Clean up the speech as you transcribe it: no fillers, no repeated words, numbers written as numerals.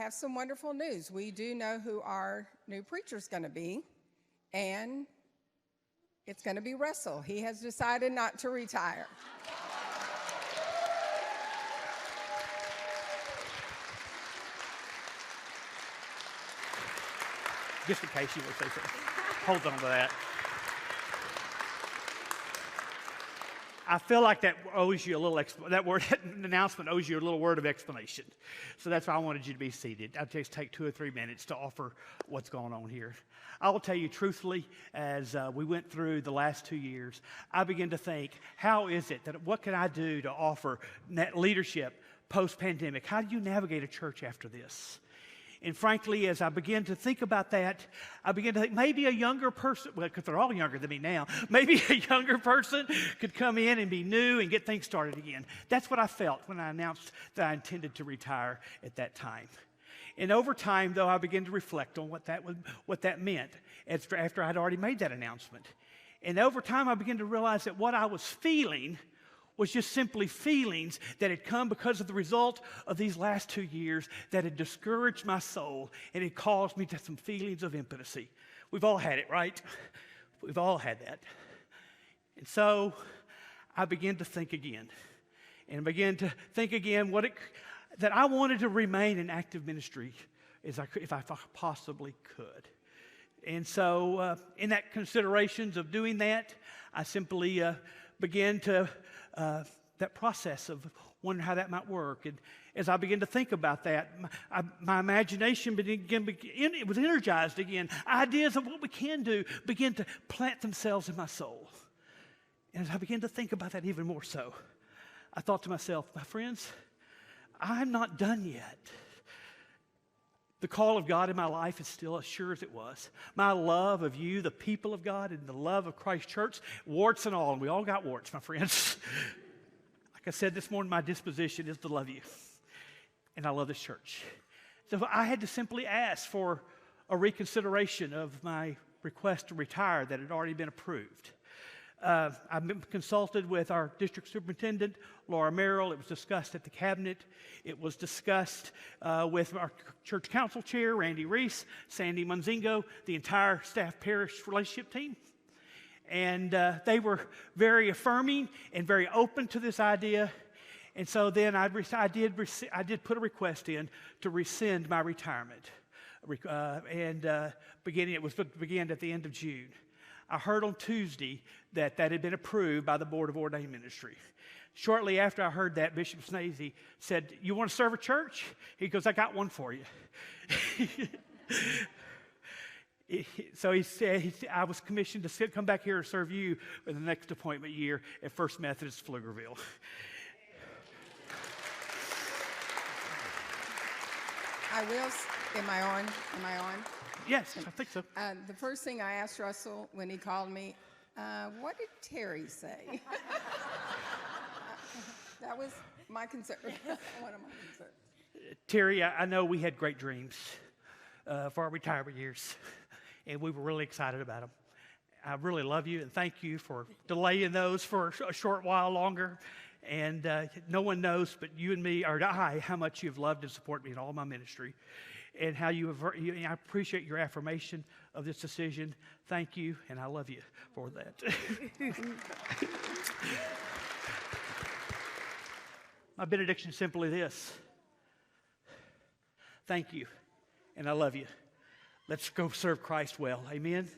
have some wonderful news. We do know who our new preacher's going to be, and it's going to be Russell. He has decided not to retire. Just in case you will say something. Hold on to that. I feel like that owes you a little that announcement owes you a little word of explanation. So that's why I wanted you to be seated. I'll just take 2 or 3 minutes to offer what's going on here. I will tell you truthfully, as we went through the last 2 years, I began to think, how is it that what can I do to offer leadership post-pandemic? How do you navigate a church after this? And frankly, as I began to think about that, I began to think maybe a younger person, well, because they're all younger than me now, maybe a younger person could come in and be new and get things started again. That's what I felt when I announced that I intended to retire at that time. And over time, though, I began to reflect on what that meant after I'd already made that announcement. And over time, I began to realize that what I was feeling was just simply feelings that had come because of the result of these last 2 years that had discouraged my soul, and it caused me to some feelings of impotency. We've all had it, right? We've all had that. And so I began to think again, and began to think again that I wanted to remain in active ministry if I possibly could. And so in that considerations of doing that, I simply began to that process of wondering how that might work. And as I began to think about that, my imagination it was energized again. Ideas of what we can do began to plant themselves in my soul. And as I began to think about that even more so, I thought to myself, my friends, I'm not done yet. The call of God in my life is still as sure as it was. My love of you, the people of God, and the love of Christ Church, warts and all, and we all got warts, my friends. Like I said this morning, my disposition is to love you, and I love this church. So I had to simply ask for a reconsideration of my request to retire that had already been approved. I've been consulted with our district superintendent, Laura Merrill. It was discussed at the cabinet. It was discussed with our church council chair, Randy Reese, Sandy Munzingo, the entire staff parish relationship team. And they were very affirming and very open to this idea. And so then I did put a request in to rescind my retirement. It began at the end of June. I heard on Tuesday that had been approved by the Board of Ordained Ministry. Shortly after I heard that, Bishop Snazy said, "You want to serve a church?" He goes, "I got one for you." So he said, I was commissioned to come back here and serve you for the next appointment year at First Methodist Pflugerville. Am I on? Yes, I think so. The first thing I asked Russell when he called me, what did Terry say? That was my concern, one of my concerns. Terry, I know we had great dreams for our retirement years, and we were really excited about them. I really love you, and thank you for delaying those for a short while longer. And no one knows but you and me, or I, how much you've loved and supported me in all my ministry. And how I appreciate your affirmation of this decision. Thank you, and I love you for that. My benediction is simply this. Thank you, and I love you. Let's go serve Christ well. Amen.